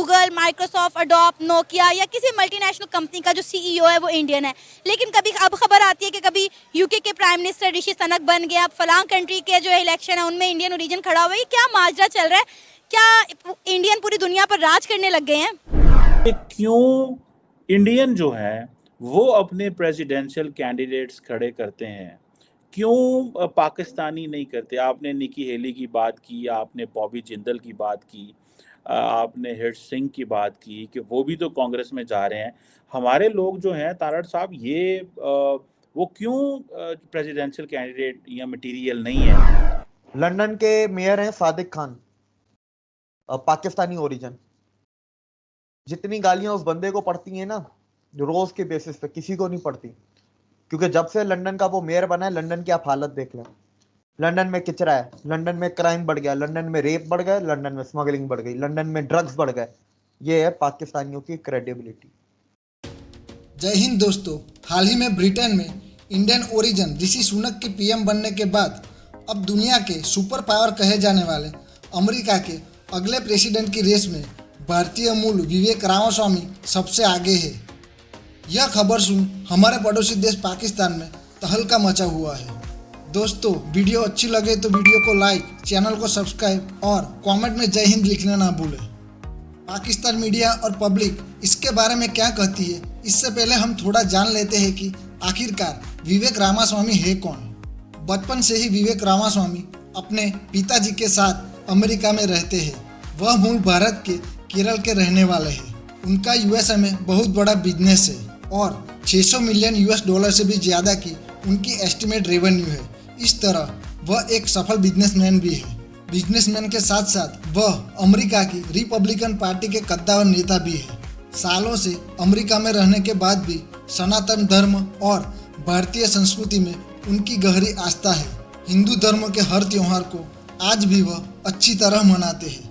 Google, Microsoft, Adobe, Nokia या किसी multinational company का जो सीईओ है वो इंडियन है। लेकिन कभी अब खबर आती है कि कभी यूके के प्राइम मिनिस्टर ऋषि सनक बन गया, अब फलां कंट्री के जो इलेक्शन है उनमें इंडियन ओरिजिन खड़ा हुआ है। क्या माजरा चल रहा है? क्या इंडियन पूरी दुनिया पर राज करने लग गए हैं? क्यों इंडियन जो है वो अपने प्रेसिडेंशियल कैंडिडेट्स खड़े करते हैं, क्यों पाकिस्तानी नहीं करते? आपने निकी हेली की बात की, आपने बॉबी जिंदल की बात की, आपने हिट सिंह की बात की कि वो भी तो कांग्रेस में जा रहे हैं। हमारे लोग जो हैं तारड़ साहब, ये वो क्यों प्रेसिडेंशियल कैंडिडेट या मटेरियल नहीं है? लंदन के मेयर हैं सादिक खान, पाकिस्तानी ओरिजिन। जितनी गालियां उस बंदे को पड़ती हैं ना रोज के बेसिस पे, किसी को नहीं पड़ती, क्योंकि जब से लंदन का वो मेयर बना है लंदन की आप हालत देख लें। लंदन में किचरा है, लंदन में क्राइम बढ़ गया, लंदन में रेप बढ़ गया, लंदन में स्मगलिंग बढ़ गई, लंदन में ड्रग्स बढ़ गए। ये है पाकिस्तानियों की क्रेडिबिलिटी। जय हिंद दोस्तों, हाल ही में ब्रिटेन में इंडियन ओरिजिन ऋषि सुनक के पीएम बनने के बाद अब दुनिया के सुपर पावर कहे जाने वाले अमेरिका के अगले प्रेसिडेंट की रेस में भारतीय मूल विवेक रामास्वामी सबसे आगे है। यह खबर सुन हमारे पड़ोसी देश पाकिस्तान में तहलका मचा हुआ है। दोस्तों, वीडियो अच्छी लगे तो वीडियो को लाइक, चैनल को सब्सक्राइब और कमेंट में जय हिंद लिखना ना भूलें। पाकिस्तान मीडिया और पब्लिक इसके बारे में क्या कहती है, इससे पहले हम थोड़ा जान लेते हैं कि आखिरकार विवेक रामास्वामी है कौन। बचपन से ही विवेक रामास्वामी अपने पिताजी के साथ अमेरिका में रहते हैं। वह मूल भारत के केरल के रहने वाले हैं। उनका यूएसए में बहुत बड़ा बिजनेस है और 600 मिलियन यूएस डॉलर से भी ज़्यादा की उनकी एस्टिमेट रेवेन्यू है। इस तरह वह एक सफल बिजनेसमैन भी है। बिजनेसमैन के साथ साथ वह अमेरिका की रिपब्लिकन पार्टी के कद्दावर नेता भी है। सालों से अमेरिका में रहने के बाद भी सनातन धर्म और भारतीय संस्कृति में उनकी गहरी आस्था है। हिंदू धर्म के हर त्योहार को आज भी वह अच्छी तरह मनाते हैं।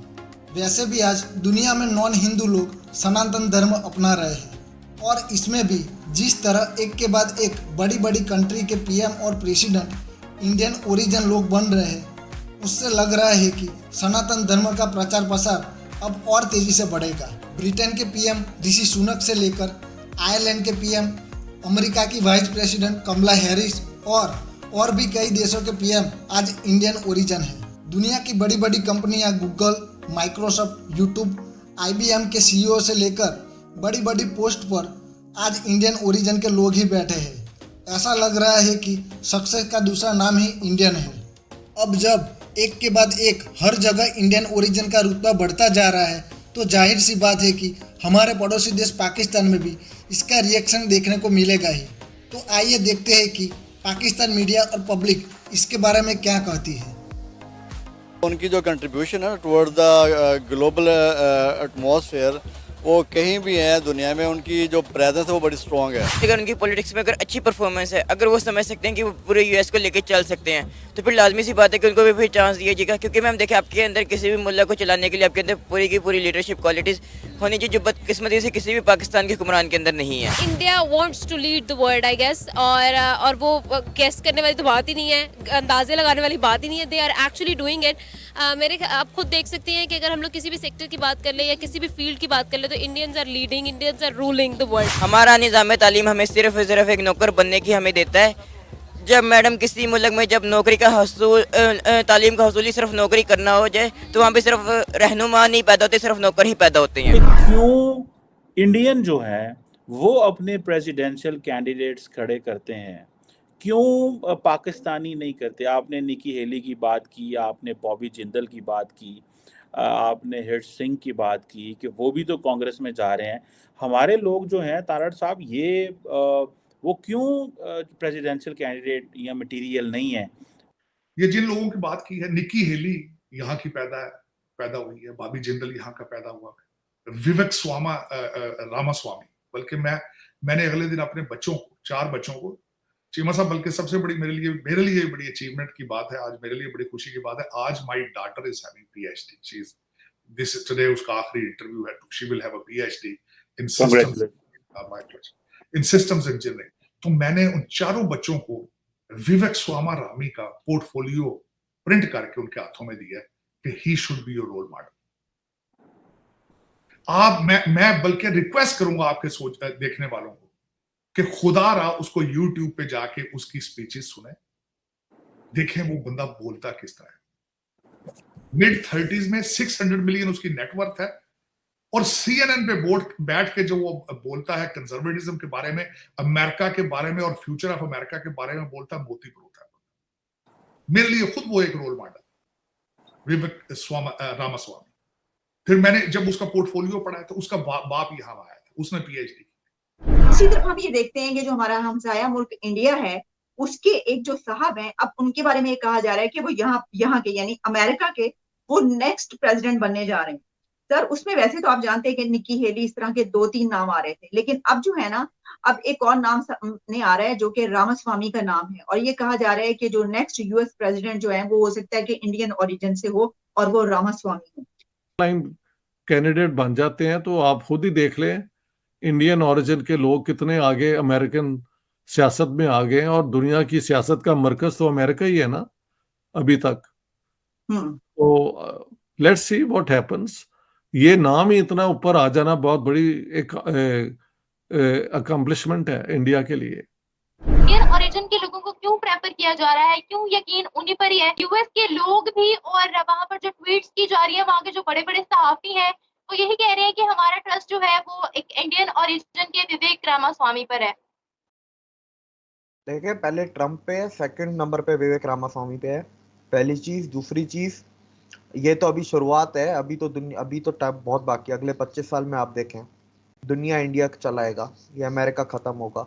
वैसे भी आज दुनिया में नॉन हिंदू लोग सनातन धर्म अपना रहे हैं और इसमें भी जिस तरह एक के बाद एक बड़ी बड़ी कंट्री के पीएम और प्रेसिडेंट इंडियन ओरिजिन लोग बन रहे हैं, उससे लग रहा है कि सनातन धर्म का प्रचार प्रसार अब और तेजी से बढ़ेगा। ब्रिटेन के पीएम ऋषि सुनक से लेकर आयरलैंड के पीएम, अमेरिका की वाइस प्रेसिडेंट कमला हैरिस और भी कई देशों के पीएम आज इंडियन ओरिजिन है। दुनिया की बड़ी बड़ी कंपनियां गूगल, माइक्रोसॉफ्ट, यूट्यूब, IBM के CEO से लेकर बड़ी बड़ी पोस्ट पर आज इंडियन ओरिजिन के लोग ही बैठे हैं। ऐसा लग रहा है कि सक्सेस का दूसरा नाम ही इंडियन है। अब जब एक के बाद एक हर जगह इंडियन ओरिजिन का रुतबा बढ़ता जा रहा है तो जाहिर सी बात है कि हमारे पड़ोसी देश पाकिस्तान में भी इसका रिएक्शन देखने को मिलेगा ही। तो आइए देखते हैं कि पाकिस्तान मीडिया और पब्लिक इसके बारे में क्या कहती है। उनकी जो कंट्रीब्यूशन है टुवर्ड द ग्लोबल एटमॉस्फेयर, वो कहीं भी है दुनिया में, उनकी जो प्रेजेंस है वो बड़ी स्ट्रॉन्ग है। अगर उनकी पॉलिटिक्स में अगर अच्छी परफॉर्मेंस है, अगर वो समझ सकते हैं कि वो पूरे यूएस को लेकर चल सकते हैं, तो फिर लाजमी सी बात है कि उनको भी फिर चांस दिया जाएगा। क्योंकि मैम देखिए, आपके अंदर किसी भी मुल्क को चलाने के लिए आपके अंदर पूरी की पूरी लीडरशिप क्वालिटीज़ होनी चाहिए, जो बदकिस्मती से किसी भी पाकिस्तान के हुक्मरान के अंदर नहीं है। India wants to lead the world I guess, और वो गेस करने वाली तो बात ही नहीं है, अंदाजे लगाने वाली बात ही नहीं है। They are actually doing it. आप खुद देख सकते हैं कि अगर हम लोग किसी भी सेक्टर की बात कर ले या किसी भी फील्ड की बात कर ले तो Indians are leading, Indians are ruling the world. हमारा निज़ाम तालीम हमें सिर्फ एक नौकर बनने की हमें देता है। जब मैडम किसी मुल्क में जब नौकरी का हसूल, तालीम का हसूल सिर्फ नौकरी करना हो जाए तो वहाँ पे सिर्फ रहनुमा नहीं पैदा होते, सिर्फ नौकर ही पैदा होते हैं। क्यों इंडियन जो है वो अपने प्रेसिडेंशियल कैंडिडेट्स खड़े करते हैं, क्यों पाकिस्तानी नहीं करते? आपने निकी हेली की बात की, आपने बॉबी जिंदल की बात की, आपने हिट सिंह की बात की कि वो भी तो कांग्रेस में जा रहे हैं। हमारे लोग जो हैं तारड़ साहब, ये वो क्यों प्रेसिडेंशियल कैंडिडेट या मटेरियल नहीं है? ये जिन लोगों की बात की है, निकी हेली यहाँ की पैदा हुई है, बॉबी जिंदल यहाँ का पैदा हुआ है, विवेक रामास्वामी, बल्कि मैंने अगले दिन अपने बच्चों को, 4 बच्चों को, चीमा साहब, बल्कि सबसे बड़ी मेरे लिए बड़ी अचीवमेंट की बात है, आज मेरे लिए बड़ी खुशी की बात है, आज my daughter is having PhD। She is this today, उसका आखिरी इंटरव्यू है, she will have a PhD in systems engineering. तो मैंने उन 4 बच्चों को विवेक स्वामी का पोर्टफोलियो प्रिंट करके उनके हाथों में दिया कि he should be your role model. मैं बल्कि रिक्वेस्ट करूंगा आपके सोच देखने वालों को कि खुदा रहा उसको यूट्यूब पे जाके उसकी स्पीचेस सुने, देखें वो बंदा बोलता किस तरह है। मिड 30s में 600 मिलियन उसकी नेटवर्थ है और CNN पे बैठ के जो वो बोलता है कंजर्वेटिज्म के बारे में, अमेरिका के बारे में और फ्यूचर ऑफ अमेरिका के बारे में बोलता है, मोती परोता है। मेरे लिए खुद वो एक रोल मॉडल विवेक रामास्वामी। फिर मैंने जब उसका पोर्टफोलियो पढ़ा तो उसका बाप यहाँ आया था, उसने PhD की। इसी तरह हम ये देखते हैं कि जो हमारा हमसाया मुल्क इंडिया है, उसके एक जो साहब हैं, अब उनके बारे में ये कहा जा रहा है कि वो यहाँ के यानी अमेरिका के वो नेक्स्ट प्रेसिडेंट बनने जा रहे हैं। सर उसमें वैसे तो आप जानते हैं कि निकी हेली, इस तरह के 2-3 नाम आ रहे थे, लेकिन अब जो है ना, अब एक और नाम सामने आ रहा है जो कि रामास्वामी का नाम है, और ये कहा जा रहा है कि जो नेक्स्ट US प्रेसिडेंट जो है वो हो सकता है कि इंडियन ओरिजिन से हो और वो रामास्वामी हो। कैंडिडेट बन जाते हैं तो आप खुद ही देख लें इंडियन ओरिजिन के लोग कितने आगे अमेरिकन सियासत में आ गए हैं, और दुनिया की सियासत का मरकज तो अमेरिका ही है ना अभी तक। तो लेट्स सी व्हाट हैपेंस। ये नाम ही इतना ऊपर आ जाना बहुत बड़ी एक अकम्पलिशमेंट है इंडिया के लिए। इंडियन ओरिजिन के लोगों को क्यों प्रेफर किया जा रहा है, क्यों यकीन उन्हीं पर ही है? US के लोग भी और वहां पर जो ट्वीट्स की जा रही है, वहां के जो बड़े बड़े सहाफी हैं वो यही कह रहे हैं कि हमारा ट्रस्ट जो है वो एक इंडियन ओरिजिन के विवेक रामास्वामी पर है। देखिए पहले ट्रम्प पे है, सेकंड नंबर पे विवेक रामास्वामी पे है, पहली चीज। दूसरी चीज, ये तो अभी शुरुआत है, अभी तो टाइम बहुत बाकी है। अगले 25 साल में आप देखें दुनिया इंडिया चलाएगा, ये अमेरिका खत्म होगा।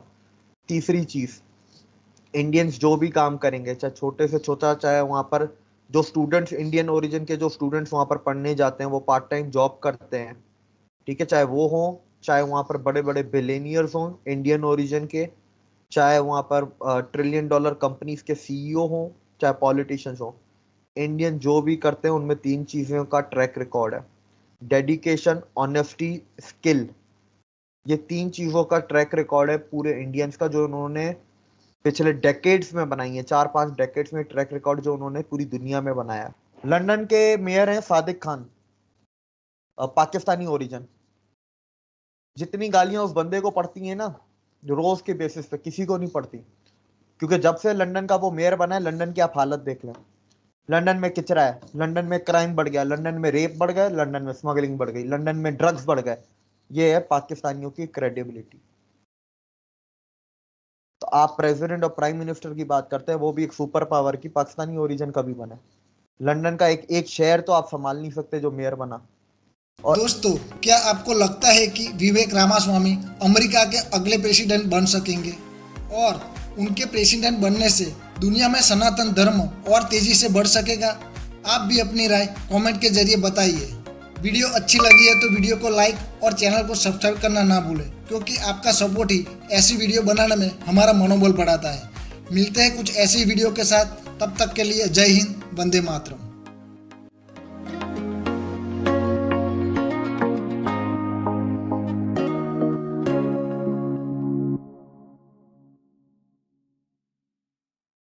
तीसरी चीज, इंडियंस जो भी काम करेंगे, चाहे छोटे से छोटा, चाहे वहाँ पर जो स्टूडेंट्स इंडियन ओरिजिन के जो स्टूडेंट्स वहाँ पर पढ़ने जाते हैं वो पार्ट टाइम जॉब करते हैं, ठीक है, चाहे वो हो, चाहे वहाँ पर बड़े बड़े बिलियनियर्स हों इंडियन ओरिजिन के, चाहे वहाँ पर $1 ट्रिलियन कंपनीज के CEO हों, चाहे पॉलिटिशियंस हों, इंडियन जो भी करते हैं उनमें 3 चीज़ों का ट्रैक रिकॉर्ड है: डेडिकेशन, ऑनेस्टी, स्किल। ये 3 चीज़ों का ट्रैक रिकॉर्ड है पूरे इंडियंस का, जो उन्होंने पिछले डेकेड्स में बनाई है। 4-5 डेकेड्स में ट्रैक रिकॉर्ड जो उन्होंने पूरी दुनिया में बनाया। लंदन के मेयर हैं सादिक खान, पाकिस्तानी ओरिजिन। जितनी गालियां उस बंदे को पड़ती हैं ना रोज के बेसिस पे, किसी को नहीं पड़ती, क्योंकि जब से लंदन का वो मेयर बना है, लंदन की आप हालत देख लें। लंदन में किचरा है, लंदन में क्राइम बढ़ गया, लंदन में रेप बढ़ गया, लंदन में स्मगलिंग बढ़ गई, लंदन में ड्रग्स बढ़ गए। ये है पाकिस्तानियों की क्रेडिबिलिटी। तो आप प्रेसिडेंट और प्राइम मिनिस्टर की बात करते हैं, वो भी एक सुपर पावर की पाकिस्तानी ओरिजिन का भी बना। लंदन का एक शहर तो आप संभाल नहीं सकते जो मेयर बना। और दोस्तों, क्या आपको लगता है कि विवेक रामास्वामी अमेरिका के अगले प्रेसिडेंट बन सकेंगे, और उनके प्रेसिडेंट बनने से दुनिया में सनातन धर्म और तेजी से बढ़ सकेगा? आप भी अपनी राय कमेंट के जरिए बताइए। वीडियो अच्छी लगी है तो वीडियो को लाइक और चैनल को सब्सक्राइब करना ना भूलें, क्योंकि आपका सपोर्ट ही ऐसी वीडियो बनाने में हमारा मनोबल बढ़ाता है। मिलते हैं कुछ ऐसी वीडियो के साथ, तब तक के लिए जय हिंद, वंदे मातरम।